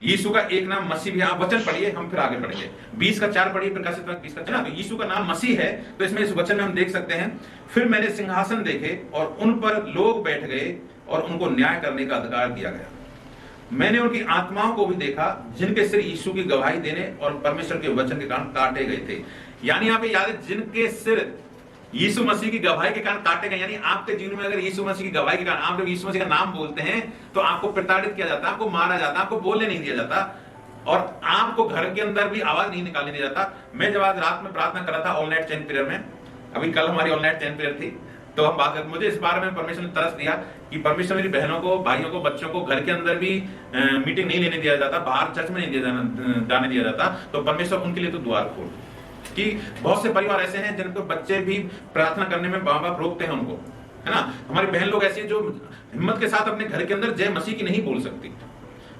यीशु का एक नाम मसीह भी है। आप वचन पढ़िए, हम फिर आगे पढ़ेंगे। 20:4 पढ़िए, प्रकाशित वाक्य 20:4। तो यीशु का नाम मसीह है, तो इसमें इस वचन में हम देख सकते हैं, फिर मैंने सिंहासन देखे और उन पर लोग बैठ गए और उनको न्याय करने का अधिकार दिया गया। मैंने उनकी आत्माओं को भी देखा जिनके सिर यीशु की गवाही देने और परमेश्वर के वचन के कारण काटे गए थे। यानी यहाँ पे याद है, जिनके सिर यीशु मसीह की गवाही के कारण काटे गए। यानी आपके जीवन में अगर यीशु मसीह की गवाही के कारण आप जब यीशु मसीह का नाम बोलते हैं तो आपको प्रताड़ित किया जाता है, आपको मारा जाता है, आपको बोलने नहीं दिया जाता और आपको घर के अंदर भी आवाज नहीं निकालने दिया जाता। मैं जब आज रात में प्रार्थना कर रहा था ऑल नाइट चैन पीरियड में, अभी कल हमारी ऑल नाइट चैन पीरियड थी, तो हम बात कर, मुझे इस बारे में परमेश्वर ने तरस दिया कि परमेश्वर मेरी बहनों को, भाइयों को, बच्चों को घर के अंदर भी मीटिंग नहीं लेने दिया जाता, बाहर चर्च में नहीं जाने दिया जाता। तो परमेश्वर उनके लिए तो द्वार खोल कि बहुत से परिवार ऐसे हैं जिनको बच्चे भी प्रार्थना करने में माँ बाप रोकते हैं उनको, है ना। हमारी बहन लोग ऐसी हैं जो हिम्मत के साथ अपने घर के अंदर जय मसीह की नहीं बोल सकती।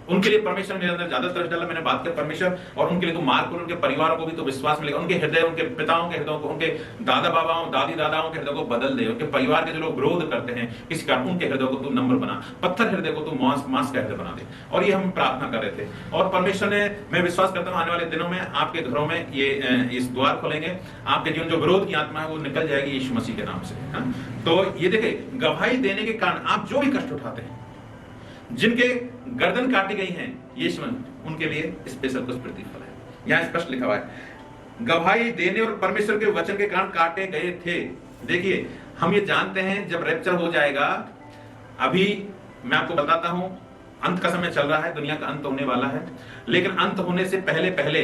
उनके लिए परमेश्वर मेरे अंदर ज्यादा तरस डाला। मैंने बात की परमेश्वर, और उनके लिए तो मार्ग, उनके परिवारों को भी तो विश्वास मिलेगा, उनके हृदय, उनके पिताओं के हृदय को, उनके दादा बाबाओं, दादी दादाओं के हृदय को बदल दे। उनके परिवार के जो लोग विरोध करते हैं इस कारण, उनके हृदय को तू नम्र बना, पत्थर हृदय को तू मांस का हृदय बना दे। और ये हम प्रार्थना कर रहे थे और परमेश्वर ने, मैं विश्वास करता हूँ आने वाले दिनों में आपके घरों में ये इस द्वार खोलेंगे। आपके जीवन जो विरोध की आत्मा है वो निकल जाएगी यीशु मसीह के नाम से। तो ये देखिए, गवाही देने के कारण आप जो भी कष्ट उठाते हैं, जिनके गर्दन काटी गई हैं यीशु, उनके लिए स्पेशल कुछ प्रतिफल है। यहां स्पष्ट लिखा हुआ है, गवाही देने और परमेश्वर के वचन के कारण काटे गए थे। देखिए, हम ये जानते हैं जब रैप्चर हो जाएगा, अभी मैं आपको बताता हूं, अंत का समय चल रहा है, दुनिया का अंत होने वाला है, लेकिन अंत होने से पहले पहले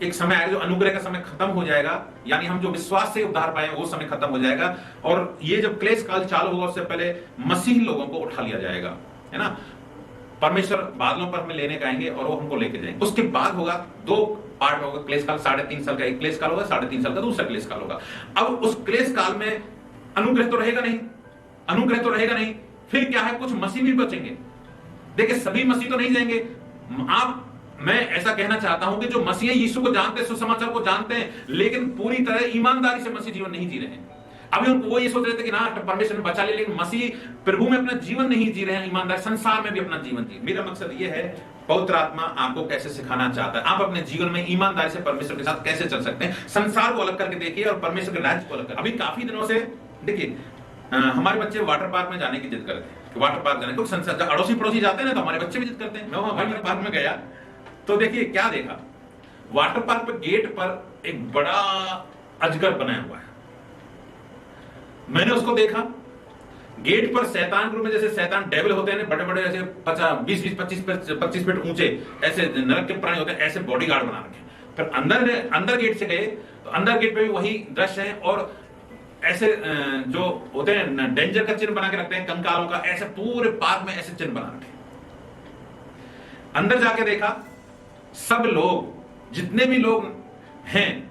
एक समय आएगा जो अनुग्रह का समय खत्म हो जाएगा, यानी हम जो विश्वास से उद्धार पाए वो समय खत्म हो जाएगा। और ये जब क्लेश काल चालू होगा उससे पहले मसीह लोगों को उठा लिया जाएगा, है ना। परमेश्वर बादलों पर हमें लेने आएंगे और वो हमको लेके जाएंगे। उसके बाद होगा, दो पार्ट होगा क्लेश काल, 3.5 साल का एक क्लेश काल होगा, 3.5 साल का दूसरा क्लेश काल होगा। अब उस क्लेश काल में अनुग्रह तो रहेगा नहीं, अनुग्रह तो रहेगा नहीं, फिर क्या है, कुछ मसीह भी बचेंगे। देखिए, सभी मसीह तो नहीं जाएंगे। मैं ऐसा कहना चाहता हूं कि जो मसीह यीशु को जानते हैं, सुसमाचार को जानते हैं, लेकिन पूरी तरह ईमानदारी से मसीह जीवन नहीं जी रहे हैं। अभी उनको वो ये सोच रहे थे कि ना परमेश्वर ने बचा लिया, लेकिन मसीह प्रभु में अपना जीवन नहीं जी रहे हैं, ईमानदार संसार में भी अपना जीवन जी। मेरा मकसद ये है, पवित्र आत्मा आपको कैसे सिखाना चाहता है, आप अपने जीवन में ईमानदारी से परमेश्वर के साथ कैसे चल सकते हैं। संसार को अलग करके देखिए और परमेश्वर के राज्य को अलग करके। अभी काफी दिनों से देखिए, हमारे बच्चे वाटर पार्क में जाने की जिद करते हैं, वाटर पार्क जाने, क्योंकि संसार अड़ोसी पड़ोसी जाते हैं ना, तो हमारे बच्चे भी जिद करते हैं। मैं वहां वाटर पार्क में गया तो देखिए क्या देखा, वाटर पार्क पे गेट पर एक बड़ा अजगर बनाया हुआ है। मैंने उसको देखा, गेट पर शैतान के रूप में, जैसे शैतान डेविल होते हैं बड़े बड़े, ऐसे 25 फीट ऊंचे ऐसे नरक के प्राणी होते हैं, ऐसे बॉडीगार्ड बना रखे। फिर अंदर गेट से गए तो अंदर गेट पे भी वही दृश्य है, और ऐसे जो होते हैं डेंजर का चिन्ह बना के रखते हैं, कंकालों का, ऐसे पूरे पार्क में ऐसे चिन्ह बना रखे। अंदर जाके देखा, सब लोग, जितने भी लोग हैं,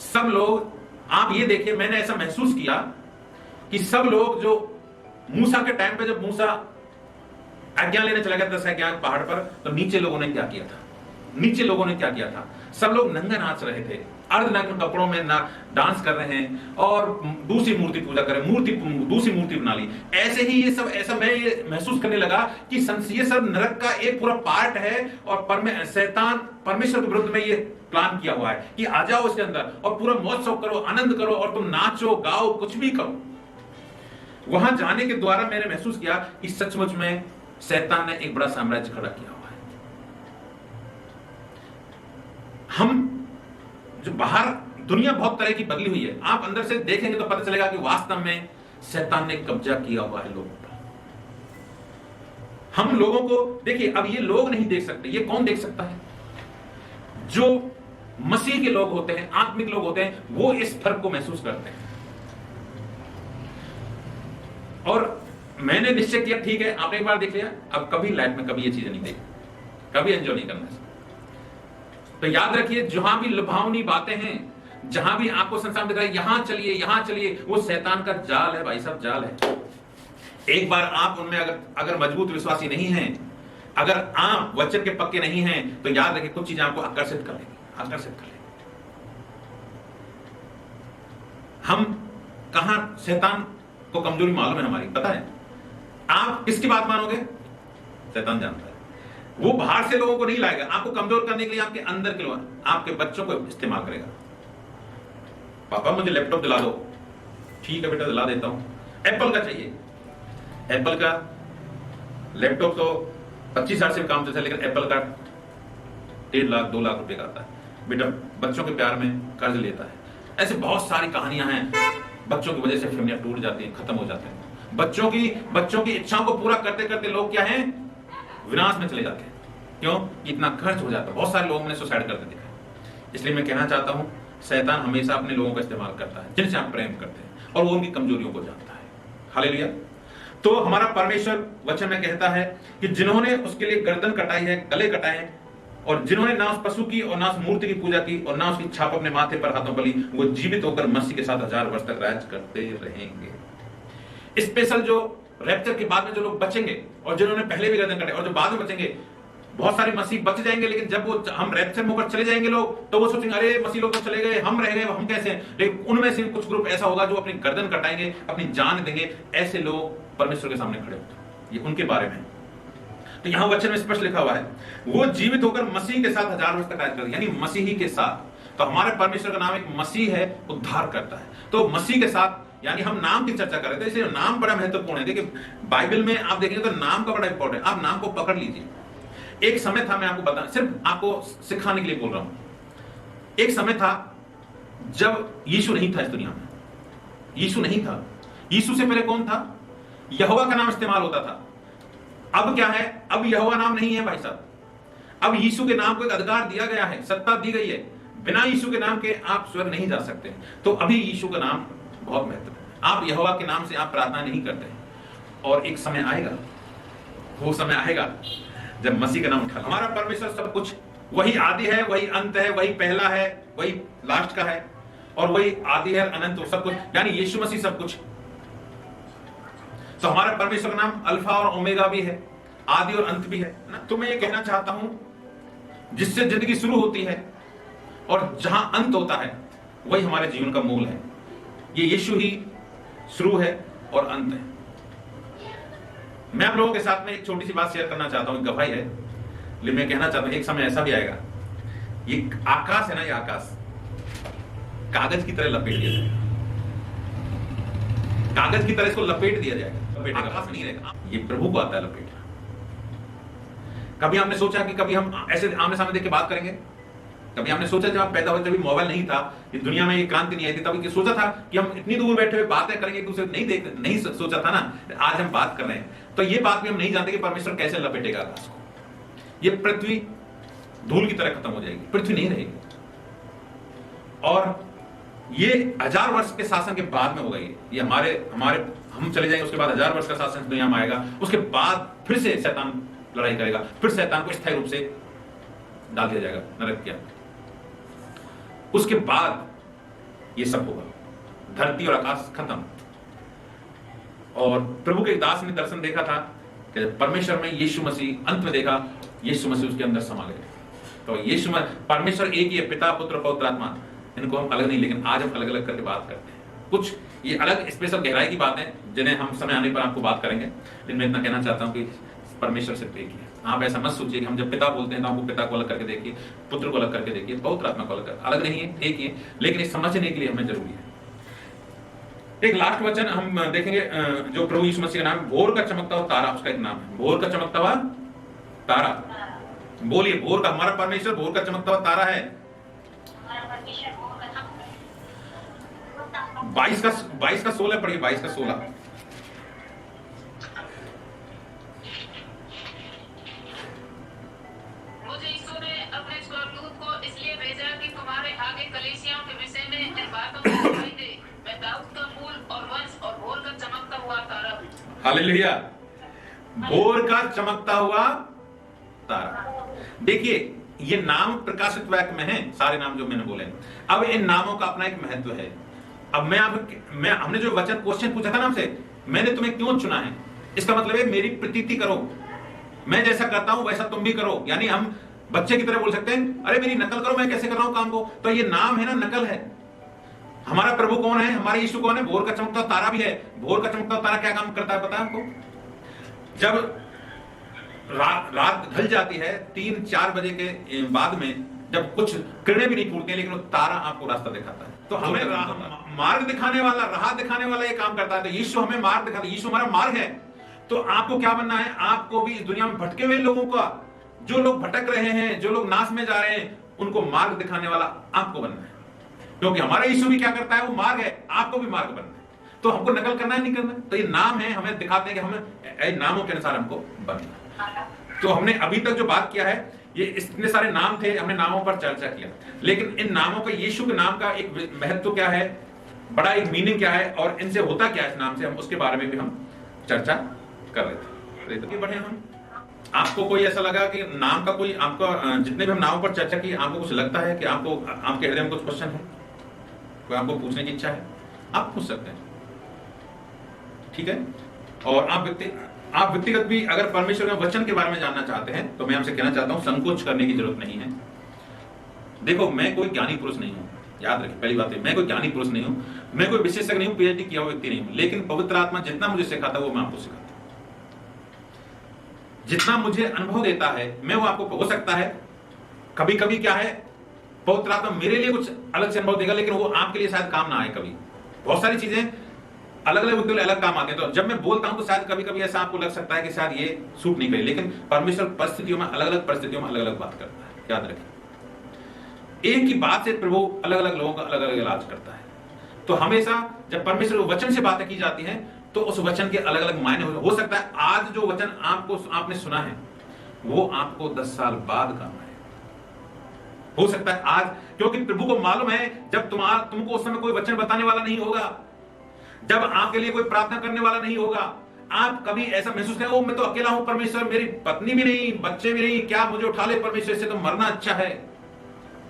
सब लोग, आप ये देखिए, मैंने ऐसा महसूस किया कि सब लोग जो मूसा के टाइम पे, जब मूसा आज्ञा लेने चला गया 10 आज्ञा पहाड़ पर, तो नीचे लोगों ने क्या किया था, नीचे लोगों ने क्या किया था, सब लोग नंगा नाच रहे थे, अर्धनग्न कपड़ों में डांस कर रहे हैं और दूसरी मूर्ति पूजा कर रहे हैं, दूसरी मूर्ति बना ली। ऐसे ही ये सब, ऐसा मैं ये महसूस करने लगा कि ये सब नरक का एक पूरा पार्ट है, और शैतान परमेश्वर के विरुद्ध में ये प्लान किया हुआ है कि आ जाओ इसके अंदर और पूरा महोत्सव करो, आनंद करो, और तुम नाचो गाओ, कुछ भी करो। वहां जाने के द्वारा मैंने महसूस किया कि सचमुच में शैतान ने एक बड़ा साम्राज्य खड़ा किया हुआ है। हम जो बाहर दुनिया बहुत तरह की बदली हुई है, आप अंदर से देखेंगे तो पता चलेगा कि वास्तव में शैतान ने कब्जा किया हुआ है लोगों पर। हम लोगों को देखिए, अब ये लोग नहीं देख सकते, ये कौन देख सकता है? जो मसीह के लोग होते हैं, आत्मिक लोग होते हैं, वो इस फर्क को महसूस करते हैं। और मैंने निश्चय किया, ठीक है, आपने एक बार देख लिया, अब कभी लाइफ में कभी ये चीजें नहीं देखी, कभी एंजॉय नहीं करना। तो याद रखिए, जहां भी लुभावनी बातें हैं, जहां भी आपको संसार दिख रहा है, यहां चलिए, वो शैतान का जाल है भाई साहब, जाल है। एक बार आप उनमें अगर मजबूत विश्वासी नहीं हैं, अगर आप वचन के पक्के नहीं हैं, तो याद रखिए कुछ चीजें आपको आकर्षित कर लेंगी, आकर्षित कर लेंगी। हम कहां शैतान को कमजोरी मालूम है हमारी, पता है। आप किसकी बात मानोगे? शैतान जानता है। वो बाहर से लोगों को नहीं लाएगा, आपको कमजोर करने के लिए आपके अंदर के लोग, आपके बच्चों को इस्तेमाल करेगा। पापा मुझे लैपटॉप दिला दो, ठीक है बेटा दिला देता हूं। एप्पल का चाहिए, एप्पल का लैपटॉप तो 25,000 से काम चलता है, लेकिन एप्पल का 1.5 लाख 2 लाख रुपए का आता है। बेटा बच्चों के प्यार में कर्ज लेता है। ऐसे बहुत सारी कहानियां हैं, बच्चों की वजह से फैमिलियां टूट जाती हैं, खत्म हो जाते हैं। बच्चों की इच्छाओं को पूरा करते करते लोग क्या हैं, विनाश में चले जाते हैं। क्यों? इतना खर्च हो जाता है। बहुत सारे लोगों ने सुसाइड करते देखा है। इसलिए मैं कहना चाहता हूं, शैतान हमेशा अपने लोगों का इस्तेमाल करता है जिनसे आप प्रेम करते हैं, और वो उनकी कमजोरियों को जानता है। हालेलुया। तो हमारा परमेश्वर वचन में कहता है कि जिन्होंने उसके लिए गर्दन कटाई है, गले कटाए हैं, और जिन्होंने ना उस पशु की और ना उस मूर्ति की पूजा की और ना उसकी छाप अपने माथे पर हाथों पर ली, वो जीवित होकर मसीह के साथ 1000 वर्ष तक राज करते रहेंगे। स्पेशल जो रैप्चर के बाद में जो लोग बचेंगे, और जिन्होंने पहले भी गर्दन कटाई और जो बाद में बचेंगे, बहुत सारे मसीह बच जाएंगे, लेकिन जब वो हम रैप्चर में होकर चले जाएंगे लोग, तो वो सोचेंगे अरे मसीह लोग तो चले गए, हम रह गए, हम कैसे हैं? लेकिन उनमें से कुछ ग्रुप ऐसा होगा जो अपनी गर्दन कटाएंगे, अपनी जान देंगे। ऐसे लोग परमेश्वर के सामने खड़े होते हैं। ये उनके बारे में। तो यहां वचन में स्पष्ट लिखा हुआ है, वो जीवित होकर मसीह के साथ 1000 वर्ष तक राज करेंगे, यानी मसीही के साथ। तो हमारे परमेश्वर का नाम एक मसीह है, उद्धार करता है। तो मसीह के साथ, यानी हम नाम की चर्चा कर रहे थे, इसलिए नाम बड़ा महत्वपूर्ण है। देखिए बाइबल में आप देखेंगे तो नाम का बड़ा इंपॉर्टेंट है। आप नाम को पकड़ लीजिए। एक समय था, मैं आपको बता, सिर्फ आपको सिखाने के लिए बोल रहा हूं, एक समय था जब यीशु नहीं था इस दुनिया में। यीशु नहीं था। यीशु से पहले कौन था? यहोवा का नाम इस्तेमाल होता था। अब क्या है? अब यहोवा नाम नहीं है भाई साहब। अब यीशु के नाम को एक अधिकार दिया गया है, सत्ता दी गई है। बिना यीशु के नाम के आप स्वर्ग नहीं जा सकते। तो अभी यीशु का नाम बहुत महत्वपूर्ण है। आप यहोवा के नाम से आप प्रार्थना नहीं करते, और एक समय आएगा, वो समय आएगा जब मसीह का नाम उठा। हमारा परमेश्वर सब कुछ, वही आदि है, वही अंत है, वही पहला है, वही लास्ट का है, और वही आदि है अनंत सब कुछ, यानी यीशु मसीह सब कुछ। तो हमारा परमेश्वर का नाम अल्फा और ओमेगा भी है, आदि और अंत भी है ना। तो मैं ये कहना चाहता हूं, जिससे जिंदगी शुरू होती है और जहां अंत होता है, वही हमारे जीवन का मूल है। ये यीशु ही शुरू है और अंत है। मैं आप लोगों के साथ में एक छोटी सी बात शेयर करना चाहता हूं, गवाही है, लेकिन मैं कहना चाहता हूं एक समय ऐसा भी आएगा, ये आकाश है ना, ये आकाश कागज की तरह लपेट दिया जाएगा। कागज की तरह इसको लपेट दिया जाएगा। आकाश नहीं रहेगा, ये प्रभु को आता है लपेटना। कभी हमने सोचा कि कभी हम ऐसे आमने सामने देख के बात करेंगे? कभी हमने सोचा, जब आप पैदा हुए, जब मोबाइल नहीं था, ये दुनिया में ये क्रांति नहीं आई थी, तभी सोचा था कि हम इतनी दूर बैठे हुए बातें करेंगे, एक दूसरे नहीं सोचा था ना। आज हम बात कर रहे हैं, तो ये बात भी हम नहीं जानते कि परमेश्वर कैसे लपेटेगा आकाश को। ये पृथ्वी धूल की तरह खत्म हो जाएगी, पृथ्वी नहीं रहेगी, और ये 1000 वर्ष के शासन के बाद में होगा। ये हमारे हम चले जाएंगे, उसके बाद 1000 वर्ष का शासन दुनिया में आएगा। उसके बाद फिर से शैतान लड़ाई करेगा, फिर शैतान को स्थायी रूप से डाल दिया जाएगा नरक के अंदर। उसके बाद ये सब होगा, धरती और आकाश खत्म। और प्रभु के दास ने दर्शन देखा था कि परमेश्वर में यीशु मसीह अंत में देखा, यीशु मसीह उसके अंदर समा गए। तो यीशु परमेश्वर एक ही है, पिता पुत्र पवित्र आत्मा। इनको हम अलग नहीं, लेकिन आज हम अलग अलग करके बात करते हैं। कुछ ये अलग स्पेशल गहराई की बात है, जिन्हें हम समय आने पर आपको बात करेंगे। लेकिन मैं इतना कहना चाहता हूँ कि परमेश्वर सिर्फ एक ही है। आप ऐसा मत सोचिए कि हम जब पिता बोलते हैं तो आपको पिता को अलग करके देखिए, पुत्र को अलग करके देखिए, पवित्र आत्मा को अलग नहीं है, एक ही है। लेकिन इस समझने के लिए हमें जरूरी है। एक लास्ट वचन हम देखेंगे, जो प्रभु यीशु मसीह का नाम, भोर का चमकता हुआ तारा, उसका एक नाम है, भोर का चमकता हुआ तारा। बोलिए, भोर का, हमारा परमेश्वर भोर का चमकता हुआ तारा है। 22 का 16 पढ़िए, 22 का 16। मुझे यीशु ने अपने स्वर्गदूत को इसलिए भेजा कि तुम्हारे आगे कलीसियाओं के विषय में इन बातों को दिखाई दे। मैं दाऊद का मूल और वंश और भोर का चमकता हुआ तारा हूं। हालेलुया। भोर का चमकता हुआ तारा। देखिए, ये नाम प्रकाशित वाक्य में है, सारे नाम जो मैंने बोले। अब इन नामों का अपना एक महत्व है। अब हमने जो वचन क्वेश्चन पूछा था ना हमसे, मैंने तुम्हें क्यों चुना है, इसका मतलब है मेरी प्रतीति करो, मैं जैसा करता हूं वैसा तुम भी करो। यानी हम बच्चे की तरह बोल सकते हैं, अरे मेरी नकल करो, मैं कैसे कर रहा हूं काम को। तो ये नाम है ना, नकल है। हमारा प्रभु कौन है? हमारे यीशु कौन है? भोर का चमकता तारा भी है। भोर का चमकता तारा क्या काम करता है पता है आपको? जब रात ढल जाती है 3-4 बजे के बाद में, जब कुछ किरणें भी नहीं फूटती, लेकिन वो तारा आपको रास्ता दिखाता है। तो हमें मार्ग दिखाने वाला, राह दिखाने वाला ये काम करता है। तो यीशु हमें मार्ग दिखाता है, यीशु हमारा मार्ग है। तो आपको क्या बनना है? आपको भी इस दुनिया में भटके हुए लोगों का, जो लोग भटक रहे हैं, जो लोग नाश में जा रहे हैं, उनको मार्ग दिखाने वाला आपको बनना है। क्योंकि हमारा यीशु भी क्या करता है? वो मार्ग है, आपको भी मार्ग बनना है। तो हमको नकल करना है, नहीं करना है। तो ये नाम है, हमें दिखाते हैं कि हमें नामों के अनुसार हमको बनना है। तो हमने अभी तक जो बात किया है, ये इतने सारे नाम थे, हमने नामों पर चर्चा किया, लेकिन इन नामों का, यीशु के नाम का एक महत्व क्या है, बड़ा एक मीनिंग क्या है, और इनसे होता क्या है इस नाम से, हम उसके बारे में भी हम चर्चा कर रहे थे। बढ़े हम, आपको कोई ऐसा लगा कि नाम का कोई, आपका जितने भी हम नामों पर चर्चा की, आपको कुछ लगता है कि आपको, आपके हृदय में कुछ क्वेश्चन है, कोई आपको पूछने की इच्छा है, आप पूछ सकते हैं, ठीक है। और आप व्यक्तिगत भी अगर परमेश्वर के वचन के बारे में जानना चाहते हैं, तो मैं आपसे कहना चाहता हूं, संकोच करने की जरूरत नहीं है। देखो, मैं कोई ज्ञानी पुरुष नहीं हूं, याद रखिए, पहली बात है, मैं कोई ज्ञानी पुरुष नहीं हूं, मैं कोई विशेषज्ञ नहीं हूं, पीएचडी किया हुआ व्यक्ति नहीं हूं, लेकिन पवित्र आत्मा जितना मुझे सिखाता है वो मैं आपको सिखाता हूं। जितना मुझे अनुभव देता है, मैं वो आपको, हो सकता है कभी कभी क्या है, पवित्र आत्मा मेरे लिए कुछ अलग से अनुभव देगा, लेकिन वो आपके लिए शायद काम ना आए। कभी बहुत सारी चीजें अलग अलग व्यक्तियों अलग काम आते हैं। तो जब मैं बोलता हूं तो शायद कभी कभी ऐसा आपको लग सकता है कि शायद ये सूट नहीं करे, लेकिन परमेश्वर परिस्थितियों में, अलग अलग परिस्थितियों में अलग अलग बात करता है। याद रखिए, एक ही बात से प्रभु अलग अलग लोगों का अलग अलग इलाज करता है। तो हमेशा जब परमेश्वर वचन से बातें की जाती हैं, तो उस वचन के अलग अलग मायने हो सकता है आज जो वचन आपने सुना है, वो आपको 10 साल बाद काम आए। हो सकता है आज, क्योंकि प्रभु को मालूम है, जब तुमको उस समय कोई वचन बताने वाला नहीं होगा, जब आपके लिए कोई प्रार्थना करने वाला नहीं होगा, आप कभी ऐसा महसूस करें, ओ मैं तो अकेला हूं परमेश्वर, मेरी पत्नी भी नहीं, बच्चे भी नहीं, क्या मुझे उठा ले परमेश्वर, से तो मरना अच्छा है।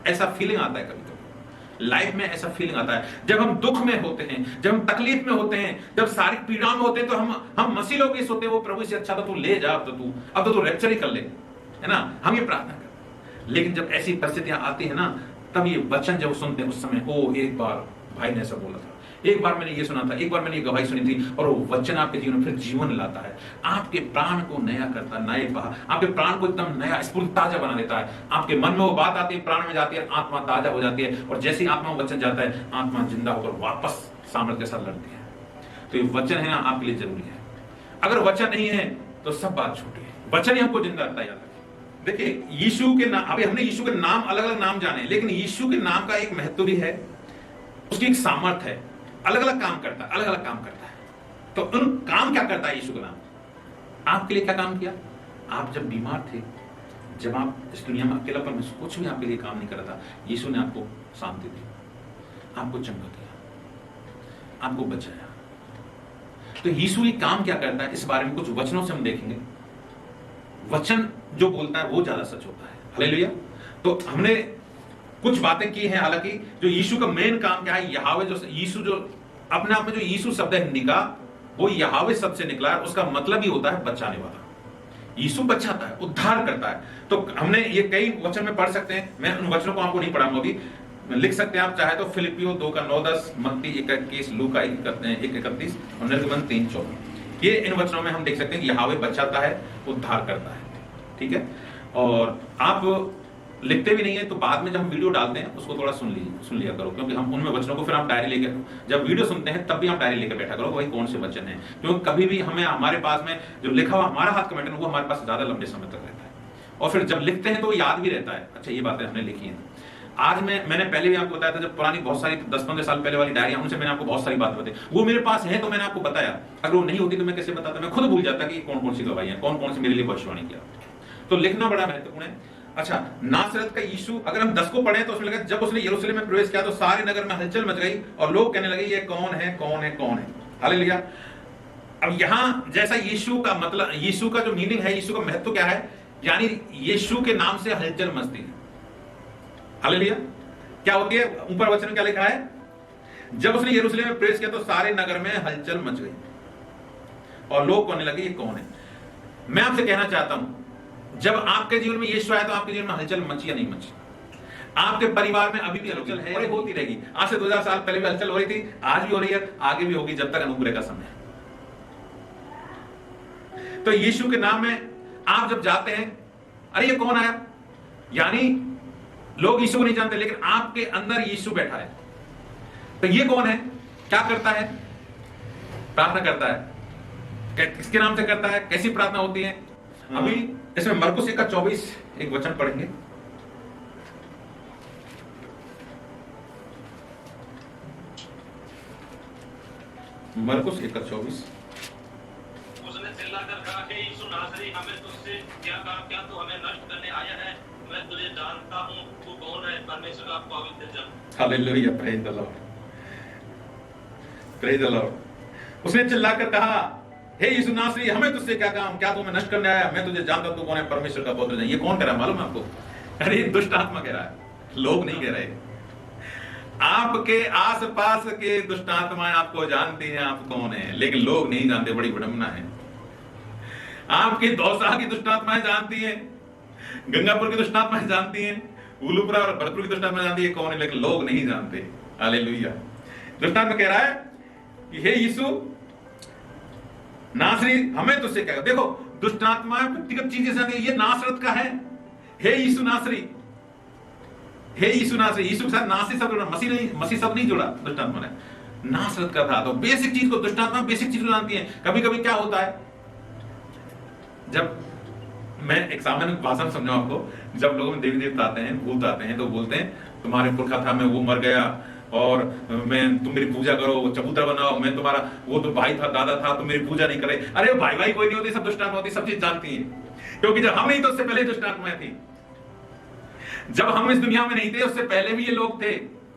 ऐसा फीलिंग आता है कभी कभी लाइफ में, ऐसा फीलिंग आता है जब हम दुख में होते हैं, जब हम तकलीफ में होते हैं, जब शारीरिक पीड़ा में होते हैं, तो हम मसीह लोग ये सोचते हैं, वो प्रभु से अच्छा तो तू ले जा, अब तो तू रैप्चर ही कर ले, है ना, हम ये प्रार्थना करते। लेकिन जब ऐसी परिस्थितियां आती है ना, तब ये वचन जब सुनते हैं, उस समय ओ एक बार भाई ने ऐसा बोला था, एक बार मैंने ये सुना था, एक बार मैंने ये गवाही सुनी थी, और वो वचन आपके जीवन में फिर जीवन लाता है, आपके प्राण को नया करता है, नए आपके प्राण को एकदम नया स्फूर्त ताजा बना देता है। आपके मन में वो बात आती है, प्राण में जाती है, आत्मा ताजा हो जाती है, और जैसे ही आत्मा वचन जाता है, आत्मा जिंदा होकर वापस सामर्थ्य के साथ लड़ती है। तो ये वचन है ना, आपके लिए जरूरी है। अगर वचन नहीं है तो सब बात छोटी है, वचन ही हमको जिंदा रखता है। याद रखिए, देखिए यीशु के नाम, अभी हमने यीशु के नाम अलग अलग नाम जाने, लेकिन यीशु के नाम का एक महत्व भी है, उसकी एक सामर्थ है, अलग अलग काम करता है, अलग अलग काम करता है। तो उन काम क्या करता है यीशु का नाम? आपके लिए क्या काम किया? आप जब बीमार थे, जब आप इस दुनिया में अकेलापन में, कुछ भी आपके लिए काम नहीं कर रहा था, यीशु ने आपको शांति दी, आपको चंगा किया, आपको बचाया। तो यीशु ये काम क्या करता है, इस बारे में कुछ वचनों से हम देखेंगे। वचन जो बोलता है वो ज्यादा सच होता है। हालेलुया। तो हमने कुछ बातें की हैं, हालांकि जो यीशु का मेन काम क्या है, यहावे, जो यीशु जो अपने आप में, जो यीशु शब्द है हिंदी का, वो यहावे शब्द से निकला है, उसका मतलब ही होता है बचाने वाला। यीशु बचाता है, उद्धार करता है। तो हमने ये कई वचन में पढ़ सकते हैं, मैं उन वचनों को आपको नहीं पढ़ाऊंगा अभी, लिख सकते हैं आप चाहे तो, फिलिपियो 2:9-10, मत्ती 1:21, लूका 1:31 और निर्गमन 3:14। ये इन वचनों में हम देख सकते हैं कि यहावे बचाता है, उद्धार करता है, ठीक है। और आप लिखते भी नहीं है तो बाद में जब हम वीडियो डालते हैं उसको थोड़ा सुन लिया करो, क्योंकि हम उनमें वचनों को फिर आप डायरी लेकर, जब वीडियो सुनते हैं तब भी आप डायरी लेकर बैठा करो, भाई कौन से वचन है, क्योंकि कभी भी हमारे पास में जो लिखा हुआ हमारा हाथ कमेंट है वो हमारे पास ज्यादा लंबे समय तक रहता है, और फिर जब लिखते हैं तो याद भी रहता है, अच्छा ये बातें हमने लिखी है। आज मैंने पहले भी आपको बताया था, जब पुरानी बहुत सारी 10-15 साल पहले वाली डायरी, उनसे मैंने आपको बहुत सारी बात बताई, वो मेरे पास है तो मैंने आपको बताया। अगर वो नहीं होती तो मैं कैसे बताता, मैं खुद भूल जाता कि कौन कौन सी गवाही है, कौन कौन सी मेरे लिए भविष्यवाणी किया। तो लिखना बड़ा महत्वपूर्ण है। अच्छा, नासरत का यीशु, अगर हम 10 को पढ़ें तो उसमें लगा, जब उसने यरूशलेम में प्रवेश किया तो सारे नगर में हलचल मच गई और लोग कहने लगे ये कौन है, कौन है, कौन है। हालेलुया। अब यहां जैसा यीशु का मतलब, यीशु का जो मीनिंग है, यीशु का महत्व क्या है, यानी यीशु के नाम से हलचल मचती है। हालेलुया। क्या होती है, ऊपर वचन में क्या लिखा है, जब उसने यरूशलेम में प्रवेश किया तो सारे नगर में हलचल मच गई और लोग कहने लगे ये कौन है। मैं आपसे कहना चाहता हूं, जब आपके जीवन में यीशु आया तो आपके जीवन में हलचल मची या नहीं मची? आपके परिवार में अभी भी हलचल है और होती रहेगी। आज से 2000 साल पहले भी हलचल हो रही थी, आज भी हो रही है, आगे भी होगी जब तक अनुग्रह का समय है। तो यीशु के नाम में आप जब जाते हैं, अरे ये कौन आया, यानी लोग यीशु को नहीं जानते, लेकिन आपके अंदर यीशु बैठा है, तो ये कौन है, क्या करता है, प्रार्थना करता है, किसके नाम से करता है, कैसी प्रार्थना होती है। अभी इसमें मरकुस 1:24 एक वचन पढ़ेंगे। मरकुस 1:24। उसने चिल्लाकर कहा कि यीशु नासरी, हमें तुझसे क्या कहा, क्या तू हमें नष्ट करने आया है? मैं तुझे जानता हूँ, तू कौन है, परमेश्वर का पवित्र जन। Hallelujah, praise the Lord, praise the Lord. उसने चिल्लाकर कहा, हे यीशु नासरी, हमें तुझसे क्या काम, क्या तू हमें नष्ट करने आया? मैं तुझे जानता हूं, तू कौन है, परमेश्वर का पवित्र जन। ये कौन कह रहा है मालूम है आपको? अरे दुष्ट आत्मा कह रहा है, लोग नहीं कह रहे। आपके आसपास के दुष्ट आत्माएं आपको जानती हैं आप कौन है, लेकिन लोग नहीं जानते, बड़ी विडंबना है। आपकी दौसा की दुष्ट आत्माएं जानती हैं, गंगापुर की दुष्ट आत्माएं जानती हैं, उलूपुरा और भरतपुर की दुष्ट आत्मा जानती है कौन है, लेकिन लोग नहीं जानते। हालेलुया। दुष्ट आत्मा कह रहा है कि हे यीशु नासरी, हमें तुझसे क्या, देखो दुष्ट आत्माएं व्यक्तिगत चीजें जानती है, ये नासरत का है, हे यीशु नासरी, हे यीशु नासरी। यीशु के साथ नासरी शब्द जोड़ा, मसीह शब्द नहीं जोड़ा दुष्ट आत्मा ने, नासरत का था। तो बेसिक चीज को दुष्ट आत्मा बेसिक चीज को जानती है। कभी कभी क्या होता है, जब मैं एक सामान्य भाषा में समझाऊं आपको, जब लोगों में देवी देवता आते हैं, भूत आते हैं, तो बोलते हैं तुम्हारे पुरखा था, मैं वो मर गया और मैं, तुम मेरी पूजा करो, चबूतरा बनाओ, मैं तुम्हारा, वो तो भाई था, दादा था, तुम मेरी पूजा नहीं करे। अरे भाई भाई कोई नहीं होती, सब दुष्ट आत्मा होती, सब चीज जानती है, क्योंकि जब हम नहीं तो उससे पहले दुष्ट आत्माएं थी। जब हम इस दुनिया में नहीं थे उससे पहले भी ये लोग थे,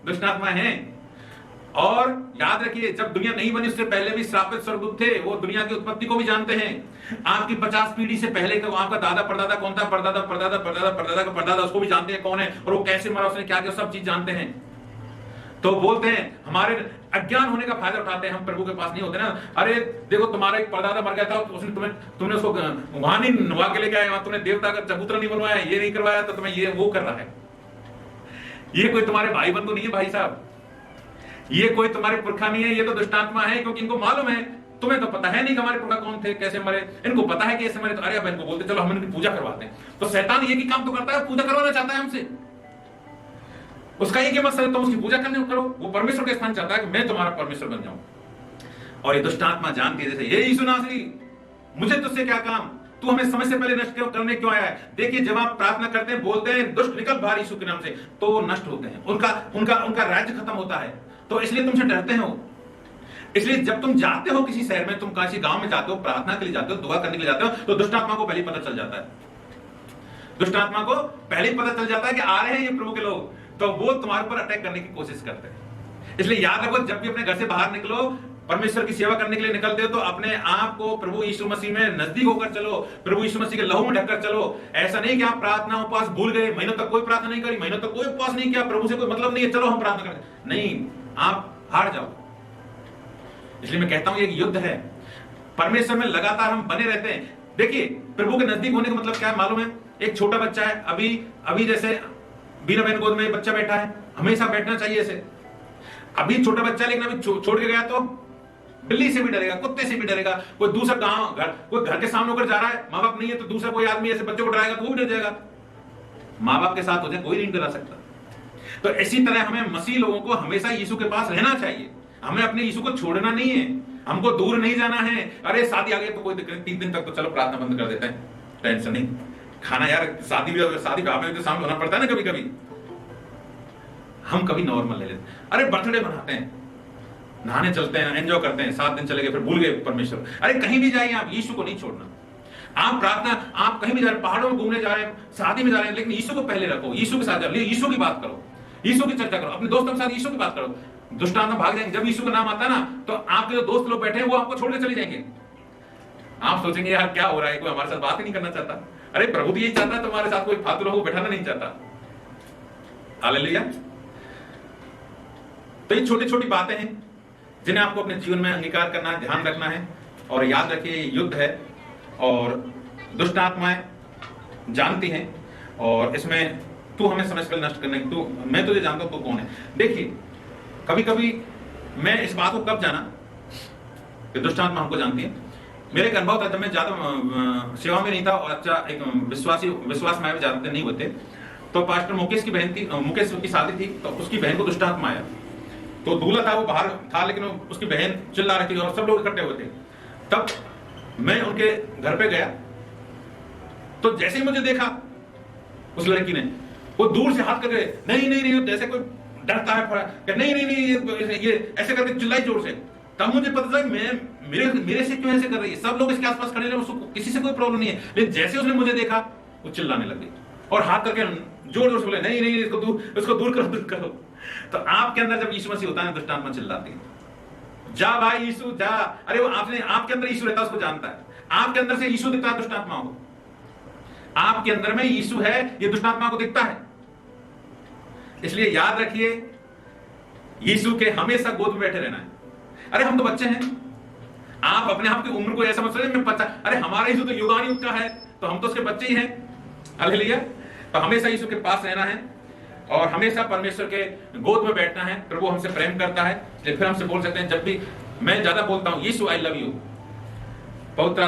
दुष्ट आत्मा हैं। और याद रखिए, जब दुनिया नहीं बनी उससे पहले भी श्रापित स्वर्गदूत थे, वो दुनिया की उत्पत्ति को भी जानते हैं। आपकी 50 पीढ़ी से पहले का आपका दादा परदादा कौन था, परदादा परदादा परदादा परदादा का परदादा, उसको भी जानते हैं कौन है, और वो कैसे मरा, उसने क्या किया, सब चीज जानते हैं। तो बोलते हैं, हमारे अज्ञान होने का फायदा उठाते हैं, हम प्रभु के पास नहीं होते ना। अरे देखो तुम्हारा एक परदादा मर गया था, उसने तुमने उसको वहां नहीं नुआ के लेके आया, तुमने देवता का चबूतरा नहीं बनवाया, ये नहीं करवाया, तो तुम्हें ये वो कर रहा है। ये कोई तुम्हारे भाई बंधु नहीं है भाई साहब, ये कोई तुम्हारे पुरखा नहीं है, ये तो दुष्टात्मा है, क्योंकि इनको मालूम है, तुम्हें तो पता है नहीं कि हमारे पुरखा कौन थे, कैसे मरे। इनको पता है कि ऐसे मरे, तो अरे अब इनको बोलते चलो हम इनकी पूजा करवाते हैं। तो शैतान ये की काम तो करता है, पूजा करवाना चाहता है हमसे। उसका एक ही मकसद है, तुम उसकी पूजा करने करो, वो परमेश्वर के स्थान चाहता है कि मैं तुम्हारा परमेश्वर बन जाऊं। और ये दुष्टात्मा जानती है, जैसे ये यीशु नासरी, मुझे तुझसे क्या काम, तू हमें समय से पहले नष्ट करने क्यों आया है? देखिए, जब आप प्रार्थना करते हैं, बोलते हैं दुष्ट निकल बाहर यीशु के नाम से, तो वो नष्ट होते हैं, उनका राज्य खत्म होता है। तो इसलिए तुमसे डरते हो। इसलिए जब तुम जाते हो किसी शहर में, तुम किसी गांव में जाते हो, प्रार्थना के लिए जाते हो, दुआ करने के लिए जाते हो, तो दुष्ट आत्मा को पहले पता चल जाता है, दुष्ट आत्मा को पहले पता चल जाता है कि आ रहे हैं ये प्रभु के लोग, तो वो तुम्हारे ऊपर अटैक करने की कोशिश करते हैं। इसलिए याद रखो, जब भी अपने घर से बाहर निकलो, परमेश्वर की सेवा करने के लिए निकलते हो, तो अपने आप को प्रभु यीशु मसीह में नजदीक होकर चलो, प्रभु यीशु मसीह के लहू में ढककर चलो। ऐसा नहीं कि आप प्रार्थना उपवास भूल गए, महीनों तक कोई प्रार्थना नहीं करी, महीनों तक कोई उपवास नहीं किया, प्रभु से कोई मतलब नहीं है, चलो हम प्रार्थना करें, नहीं, आप हार जाओ। इसलिए मैं कहता हूं ये युद्ध है, परमेश्वर में लगातार हम बने रहते हैं। देखिए, प्रभु के नजदीक होने का मतलब क्या है मालूम है? एक छोटा बच्चा है, अभी जैसे बीना बहन गोद में बच्चा बैठा है, हमेशा बैठना चाहिए ऐसे। अभी छोटा बच्चा, लेकिन अभी छोड़ के गया तो बिल्ली से भी डरेगा, कुत्ते से भी डरेगा, कोई दूसरा कोई घर के सामने होकर जा रहा है, माँ बाप नहीं है, तो दूसरा कोई आदमी ऐसे बच्चे को डराएगा तो वो भी डर जाएगा। माँ बाप के साथ होते कोई नहीं डरा सकता। तो इसी तरह हमें मसीह लोगों को हमेशा यीशु के पास रहना चाहिए, हमें अपने यीशु को छोड़ना नहीं है, हमको दूर नहीं जाना है। अरे शादी आ गई तो कोई दिक्कत, 3 दिन तक तो चलो प्रार्थना बंद कर देते हैं, टेंशन नहीं। खाना यार शादी ब्याह में तो शामिल होना पड़ता है ना कभी कभी, हम कभी नॉर्मल ले लेते। अरे बर्थडे मनाते हैं, नहाने चलते हैं, एंजॉय करते हैं, 7 दिन चले गए, फिर भूल गए परमेश्वर। अरे कहीं भी जाइए आप, यीशु को नहीं छोड़ना। आप प्रार्थना, आप कहीं भी जा रहे हैं, पहाड़ों में घूमने जा रहे हैं, शादी में जा रहे हैं, लेकिन यीशु को पहले रखो, यीशु के साथ जाओ, यीशु की बात करो, यीशु की चर्चा करो, अपने दोस्तों के साथ यीशु की बात करो। दुष्ट आत्मा भाग जाएंगे। जब यीशु का नाम आता है ना, तो आपके जो दोस्त लोग बैठे हैं वो आपको छोड़ के चले जाएंगे। आप सोचेंगे यार क्या हो रहा है, कोई हमारे साथ बात ही नहीं करना चाहता। अरे प्रभु तो यही चाहता है तुम्हारे साथ कोई फालतू लोगों को बैठाना नहीं चाहता। हालेलुया। तो ये छोटी छोटी बातें हैं जिन्हें आपको अपने जीवन में अंगीकार करना है, ध्यान रखना है। और याद रखिए, युद्ध है और दुष्ट आत्माएं जानती हैं, और इसमें तू हमें समझ कर नष्ट करने, तू, मैं तुझे जानता हूं तू कौन है। देखिए, कभी कभी मैं इस बात को कब जाना कि दुष्ट आत्मा हमको जानती है, मेरे एक अनुभव था, जब मैं ज्यादा सेवा में नहीं था और अच्छा एक विश्वास में ज्यादा नहीं होते, तो पास्टर मुकेश की बहन थी, मुकेश की शादी थी, तो उसकी बहन को दुष्टात्मा आया। तो दूल्हा था वो बाहर था, लेकिन उसकी बहन चिल्ला रही थी और सब लोग इकट्ठे हुए थे। तब मैं उनके घर पे गया, तो जैसे ही मुझे देखा उस लड़की ने, वो दूर से हाथ करके नहीं नहीं नहीं, जैसे कोई डरता है, नहीं नहीं नहीं, ये ऐसे करके चिल्लाई जोर से। तब मुझे पता चला मेरे से क्यों ऐसे कर रही है। सब लोग इसके आसपास खड़े रहे, उसको किसी से कोई प्रॉब्लम नहीं है, लेकिन जैसे उसने मुझे देखा वो चिल्लाने लगी और हाथ करके जोर जोर से बोले नहीं नहीं, इसको दूर करो, दूर करो। तो आपके अंदर जब यीशु मसीह होता है, दुष्टात्मा चिल्लाती है, जा भाई यीशु जा। अरे वो आपके अंदर यीशु रहता है, उसको जानता है। आपके अंदर से यीशु दिखता है दुष्टात्मा को, आपके अंदर में यीशु है, ये दुष्टात्मा को दिखता है। इसलिए याद रखिए, यीशु के हमेशा गोद में बैठे रहना है। अरे हम तो बच्चे हैं, आप अपने आप की उम्र को ऐसा मत सोचिए मैं बच्चा, अरे हमारा यीशु तो युगान युग का है, तो हम तो उसके बच्चे ही हैं। हालेलुया। तो हमेशा यीशु के पास रहना है और हमेशा परमेश्वर के गोद में बैठना है, फिर वो हमसे प्रेम करता है। इसलिए फिर हमसे बोल सकते हैं, जब भी मैं ज्यादा बोलता हूं यीशु आई लव यू, पवित्र